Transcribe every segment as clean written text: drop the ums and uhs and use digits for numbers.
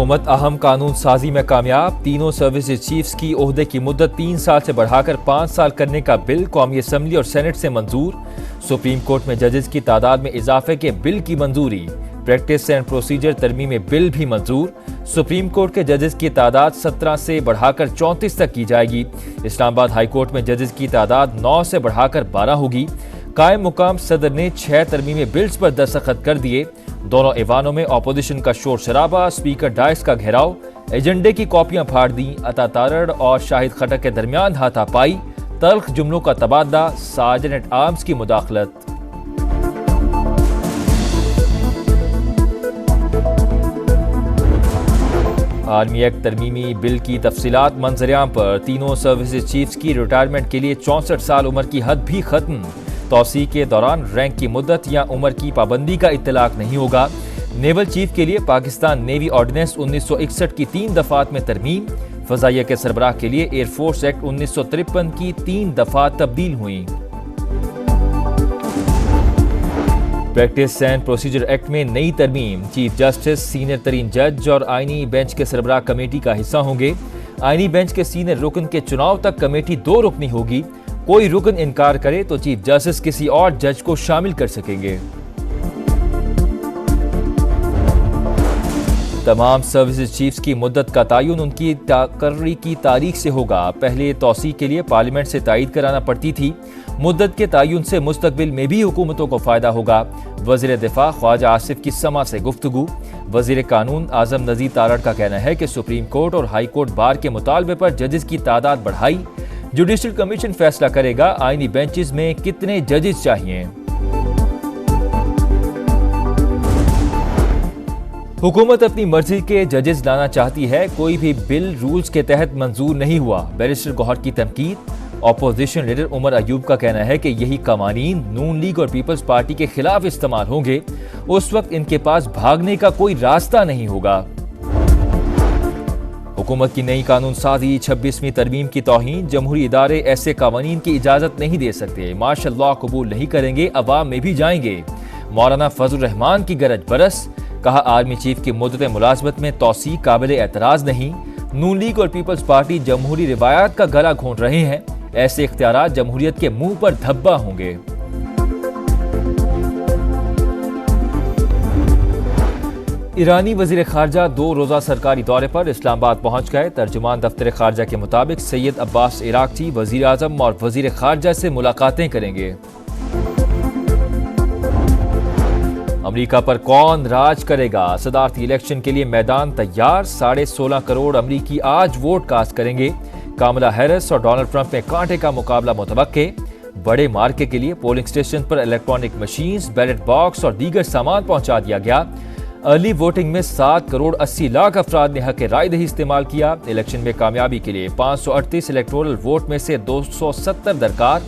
हुकूमत अहम कानून साजी में कामयाब। तीनों सर्विसेज चीफ्स की ओहदे की मुद्दत 3 साल से बढ़ाकर 5 साल करने का बिल कौमी असम्बली और सेनेट से मंजूर। सुप्रीम कोर्ट में जजेस की तादाद में इजाफे के बिल की मंजूरी। प्रैक्टिस एंड प्रोसीजर तरमीमी बिल भी मंजूर। सुप्रीम कोर्ट के जजेस की तादाद 17 से बढ़ाकर 34 तक की जाएगी। इस्लामाबाद हाई कोर्ट में जजेस की तादाद 9 से बढ़ाकर 12 होगी। कायम मुकाम सदर ने 6 तरमीमी बिल्स पर दस्तखत कर दिए। दोनों ऐवानों में अपोजिशन का शोर शराबा, स्पीकर डाइस का घेराव, एजेंडे की कॉपियां फाड़ दी। अता तारड़ और शाहिद खटक के दरमियान हाथापाई, तल्ख जुमलों का तबादला, सार्जेंट एट आर्म्स की मुदाखलत। आर्मी एक्ट तरमीमी बिल की तफसीलात मंजरियाम पर। तीनों सर्विसेज चीफ्स की रिटायरमेंट के लिए 64 साल उम्र की हद भी खत्म। तौसी के दौरान रैंक की मुद्दत या उम्र की पाबंदी का इत्तलाक नहीं होगा। नेवल चीफ के लिए पाकिस्तान नेवी ऑर्डिनेंस 1961 की 3 दफात में तरमीम। फजाइया के सरबराह के लिए एयरफोर्स एक्ट 1953 की 3 दफा तब्दील हुई। प्रैक्टिस एंड प्रोसीजर एक्ट में नई तरमीम। चीफ जस्टिस, सीनियर तरीन जज और आईनी बेंच के सरबराह कमेटी का हिस्सा होंगे। आईनी बेंच के सीनियर रुकन के चुनाव तक कमेटी 2 रुकनी होगी। कोई रुकन इनकार करे तो चीफ जस्टिस किसी और जज को शामिल कर सकेंगे। तमाम सर्विसेज चीफ्स की मुद्दत का तयन उनकी तकर्री की तारीख से होगा। पहले तौसी के लिए पार्लियामेंट से तायीद कराना पड़ती थी। मुद्दत के तयन से मुस्तकबिल में भी हुकूमतों को फायदा होगा। वज़ीर दिफा ख्वाजा आसिफ की समा से गुफ्तगू। वज़ीर कानून आजम नज़ीर तारड़ का कहना है कि सुप्रीम कोर्ट और हाई कोर्ट बार के मुतालबे पर जजेस की तादाद बढ़ाई। जुडिशल कमीशन फैसला करेगा आईनी बेंचेस में कितने जजेस चाहिए। हुकूमत अपनी मर्जी के जजेस लाना चाहती है। कोई भी बिल रूल्स के तहत मंजूर नहीं हुआ। बैरिस्टर गौहर की तनकीद। अपोजिशन लीडर उमर अयूब का कहना है कि यही कवानीन नून लीग और पीपल्स पार्टी के खिलाफ इस्तेमाल होंगे। उस वक्त इनके पास भागने का कोई रास्ता नहीं होगा। हुकूमत की नई कानून साजी 26वीं तरमीम की तौहीन। जमहूरी इदारे ऐसे कवानीन की इजाजत नहीं दे सकते। मार्शल लॉ कबूल नहीं करेंगे, अवाम में भी जाएंगे। मौलाना फजल रहमान की गरज बरस। कहा आर्मी चीफ की मुद्दत मुलाजमत में तौसी काबिल एतराज नहीं। नून लीग और पीपल्स पार्टी जमहूरी रिवायात का गला घोंट रहे हैं। ऐसे इख्तियारात जमहूरियत के मुंह पर धब्बा होंगे। ईरानी वजीर खारजा 2 रोजा सरकारी दौरे पर इस्लामाबाद पहुंच गए। तर्जुमान दफ्तर खारजा के मुताबिक सैयद अब्बास इराक्ची वजीर आजम और वजीर खारजा से मुलाकातें करेंगे। अमरीका पर कौन राज करेगा? सदारती इलेक्शन के लिए मैदान तैयार। 16.5 करोड़ अमरीकी आज वोट कास्ट करेंगे। कामला हैरिस और डोनाल्ड ट्रंप में कांटे का मुकाबला मुतवक्के। बड़े मार्के के लिए पोलिंग स्टेशन पर इलेक्ट्रॉनिक मशीन्स, बैलेट बॉक्स और दीगर सामान पहुंचा दिया गया। अर्ली वोटिंग में 7 करोड़ 80 लाख अफराद ने हक राय इस्तेमाल किया। इलेक्शन में कामयाबी के लिए 538 इलेक्टोरल वोट में से 270 दरकार।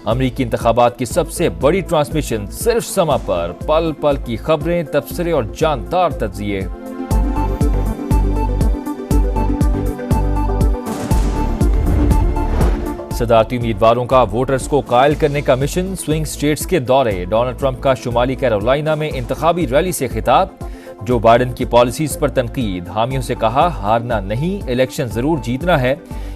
अमरीकी इंतखाबात की सबसे बड़ी ट्रांसमिशन सिर्फ समा पर। पल पल की खबरें, तबसरे और जानदार तज्जिए। सदारती उम्मीदवारों का वोटर्स को कायल करने का मिशन। स्विंग स्टेट्स के दौरे। डोनाल्ड ट्रंप का शुमाली कैरोलिना में इंतखाबी रैली से खिताब। जो बाइडेन की पॉलिसीज पर तनकीद। हामियों से कहा हारना नहीं, इलेक्शन जरूर जीतना है।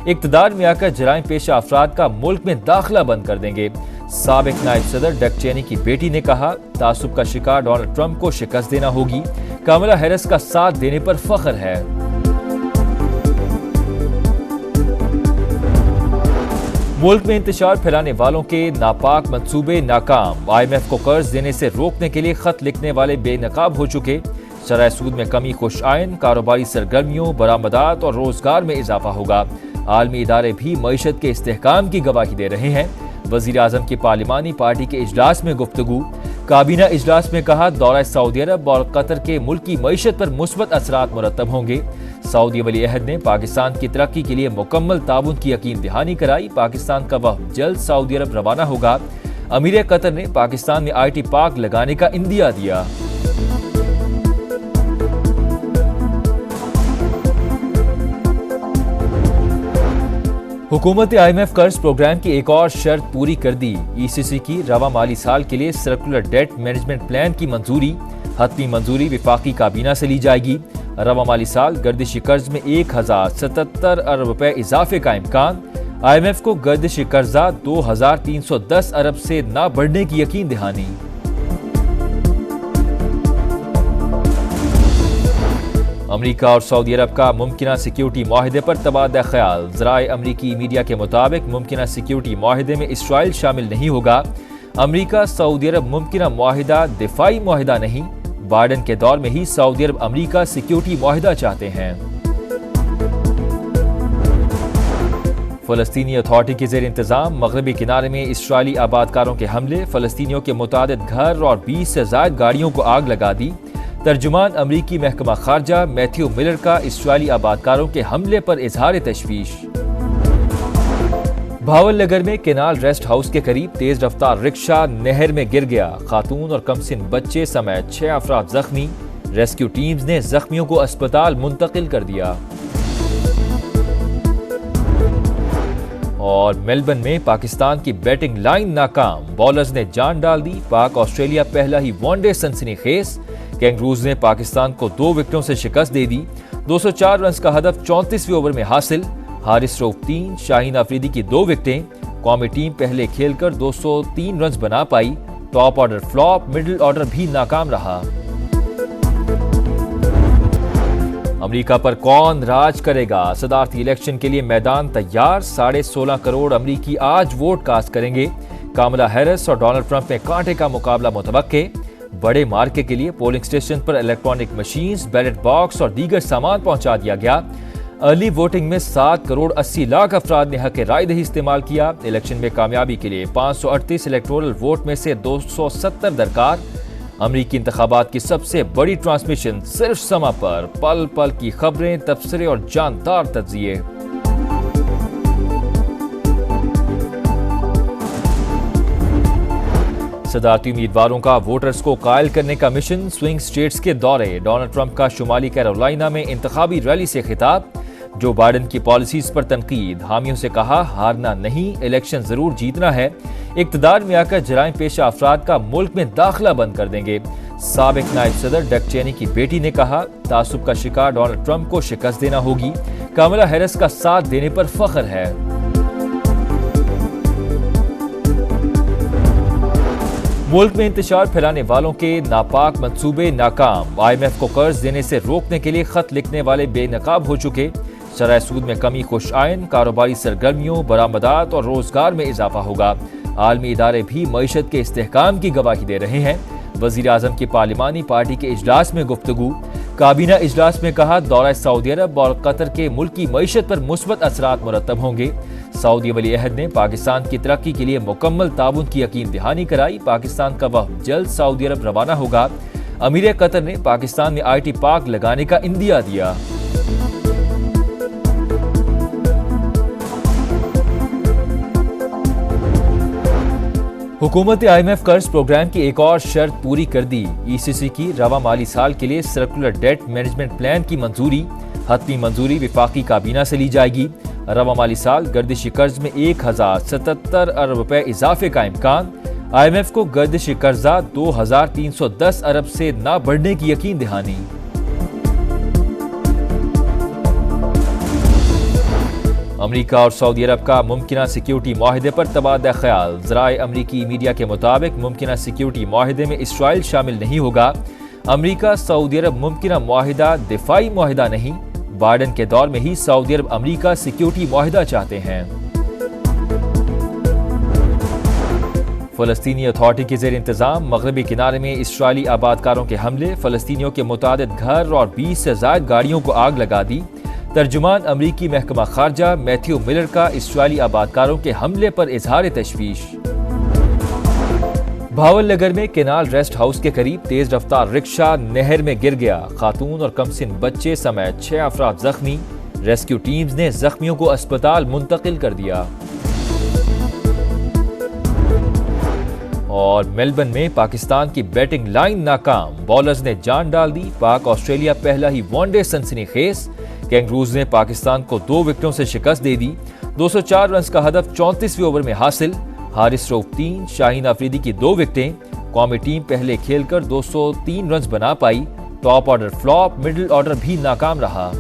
इक्तदार में आकर जराइम पेशा अफराद का मुल्क में दाखिला बंद कर देंगे। साबिक नायब सदर डक चेनी की बेटी ने कहा तासुब का शिकार डोनाल्ड ट्रंप को शिकस्त देना होगी। कामला हैरिस का साथ देने पर फख्र है। मुल्क में इंतशार फैलाने वालों के नापाक मंसूबे नाकाम। IMF को कर्ज देने से रोकने के लिए खत लिखने वाले बेनकाब हो चुके। शरह सूद में कमी खुश आयन, कारोबारी सरगर्मियों, बरामदात और रोजगार में इजाफा होगा। आलमी इदारे भी मईशत के इस्तेहकाम की गवाही दे रहे हैं। वजीर आजम की पार्लिमानी पार्टी के इजलास में गुफ्तगू। काबीना इजलास में कहा दौरा सऊदी अरब और कतर के मुल्की मईशत पर मुस्बत असरात मुरतब होंगे। सऊदी वली अहद ने पाकिस्तान की तरक्की के लिए मुकम्मल ताउन की यकीन दहानी कराई। पाकिस्तान का वह जल्द सऊदी अरब रवाना होगा। अमीर कतर ने पाकिस्तान में IT पार्क लगाने का इंदिया दिया। हुकूमत ने IMF कर्ज प्रोग्राम की एक और शर्त पूरी कर दी। ECC की रवा माली साल के लिए सर्कुलर डेट मैनेजमेंट प्लान की मंजूरी। हतमी मंजूरी विफाकी काबीना से ली जाएगी। रवा माली साल गर्दिशी कर्ज में 1077 अरब रुपए इजाफे का इम्कान। IMF को गर्दिशी कर्जा 2310 अरब से न बढ़ने की यकीन दहानी। अमरीका और सऊदी अरब का मुमकिना सिक्योरिटी माहिदे पर तबादला ख्याल। ज़राए अमरीकी मीडिया के मुताबिक मुमकिना सिक्योरिटी माहिदे में इसराइल शामिल नहीं होगा। अमरीका सऊदी अरब मुमकिना माहिदा दिफाई माहिदा नहीं। बाइडन के दौर में ही सऊदी अरब अमरीका सिक्योरिटी माहिदा चाहते हैं। फलस्तीनी अथॉरिटी के ज़ेर इंतजाम मगरबी किनारे में इसराइली आबादकारों के हमले। फलस्तीनियों के मुतादिद घर और 20 से ज़ायद गाड़ियों को आग लगा दी। तर्जुमान अमरीकी महकमा खारजा मैथ्यू मिलर का इसराइली आबादकारों के हमले पर इजहार तशवीश। भावलनगर में केनाल रेस्ट हाउस के करीब तेज रफ्तार रिक्शा नहर में गिर गया। खातून और कमसिन बच्चे समेत 6 अफराद जख्मी। रेस्क्यू टीम्स ने जख्मियों को अस्पताल मुंतकिल कर दिया। और मेलबर्न में पाकिस्तान की बैटिंग लाइन नाकाम। बॉलर्स ने जान डाल दी। पाक ऑस्ट्रेलिया पहला ही वनडे सनसनीखेज। कैंगरूज ने पाकिस्तान को 2 विकेटों से शिकस्त दे दी। 204 रन का हदफ 34वें ओवर में हासिल। हारिस रऊफ 3, शाहीन अफरीदी की 2 विकेटें। कौमी टीम पहले खेलकर 203 रन बना पाई। Top order flop, middle order भी नाकाम रहा। अमेरिका पर कौन राज करेगा? सदारती इलेक्शन के लिए मैदान तैयार। 16.5 करोड़ अमरीकी आज वोट कास्ट करेंगे। कामला हैरिस और डोनाल्ड ट्रंप में कांटे का मुकाबला मुतवक्के। बड़े मार्के के लिए पोलिंग स्टेशन पर इलेक्ट्रॉनिक मशीन्स, बैलेट बॉक्स और दीगर सामान पहुंचा दिया गया। अर्ली वोटिंग में 7 करोड़ 80 लाख अफराद ने हक राय दही इस्तेमाल किया। इलेक्शन में कामयाबी के लिए 538 इलेक्टोरल वोट में से 270 दरकार। अमरीकी इंतखाबात की सबसे बड़ी ट्रांसमिशन सिर्फ समा पर। पल पल की खबरें, तबसरे और जानदार तज्जिए। सदारती उम्मीदवारों का वोटर्स को कायल करने का मिशन। स्विंग स्टेट्स के दौरे। डोनाल्ड ट्रंप का शुमाली कैरोलिना में इंतखाबी रैली से खिताब। जो बाइडन की पॉलिसीज पर तनकीद। हामियों से कहा हारना नहीं, इलेक्शन जरूर जीतना है। इक्तदार में आकर जराइम पेशा अफराद का मुल्क में दाखिला बंद कर देंगे। साबिक नायब सदर डक चेनी की बेटी ने कहा तासुब का शिकार डोनाल्ड ट्रंप को शिकस्त देना होगी। कामला हैरिस का साथ देने पर फख्र है। मुल्क में इंतशार फैलाने वालों के नापाक मंसूबे नाकाम। IMF को कर्ज देने से रोकने के लिए खत लिखने वाले बेनकाब हो चुके। शरह सूद में कमी खुश आयन, कारोबारी सरगर्मियों, बरामदात और रोजगार में इजाफा होगा। आलमी इदारे भी मईशत के इस्तेहकाम की गवाही दे रहे हैं। वजीर आजम की पार्लिमानी पार्टी के इजलास में गुफ्तगू। काबीना इजलास में कहा दौरा सऊदी अरब और कतर के मुल्की मईशत पर मुस्बत असरात मुरतब होंगे। सऊदी वली अहद ने पाकिस्तान की तरक्की के लिए मुकम्मल ताउन की यकीन दहानी कराई। पाकिस्तान का वह जल्द सऊदी अरब रवाना होगा। अमीर कतर ने पाकिस्तान में IT पार्क लगाने का इंदिया दिया। हुकूमत IMF कर्ज प्रोग्राम की एक और शर्त पूरी कर दी। ECC की रवा माली साल के लिए सर्कुलर डेट मैनेजमेंट प्लान की मंजूरी। हतमी मंजूरी विफाकी काबीना से ली जाएगी। रवा माली साल गर्दिशी कर्ज में 1077 अरब रुपए इजाफे का इम्कान। IMF को गर्दिशी कर्जा 2310 अरब से न बढ़ने की यकीन दहानी। अमरीका और सऊदी अरब का मुमकिना सिक्योरिटी माहिदे पर तबादला ख्याल। ज़राए अमरीकी मीडिया के मुताबिक मुमकिना सिक्योरिटी माहिदे में इसराइल शामिल नहीं होगा। अमरीका सऊदी अरब मुमकिना माहिदा दिफाई माहिदा नहीं। बाइडन के दौर में ही सऊदी अरब अमरीका सिक्योरिटी माहिदा चाहते हैं। फलस्तीनी अथॉरिटी के ज़ेर इंतजाम मगरबी किनारे में इसराइली आबादकारों के हमले। फलस्तीनियों के मुतादिद घर और 20 से ज़ायद गाड़ियों को आग लगा दी। तर्जुमान अमरीकी महकमा खारजा मैथ्यू मिलर का इसराइली आबादकारों के हमले पर इजहार तशवीश। भावलनगर में केनाल रेस्ट हाउस के करीब तेज रफ्तार रिक्शा नहर में गिर गया। खातून और कमसिन बच्चे समेत 6 अफराद जख्मी। रेस्क्यू टीम्स ने जख्मियों को अस्पताल मुंतकिल कर दिया। और मेलबर्न में पाकिस्तान की बैटिंग लाइन नाकाम। बॉलर्स ने जान डाल दी। पाक ऑस्ट्रेलिया पहला ही वनडे सनसनीखेज। कैंगरूज ने पाकिस्तान को 2 विकेटों से शिकस्त दे दी। 204 रन का हदफ 34वें ओवर में हासिल। हारिस रऊफ 3, शाहीन अफरीदी की 2 विकेटें। कौमी टीम पहले खेलकर 203 रन बना पाई। Top order flop, middle order भी नाकाम रहा।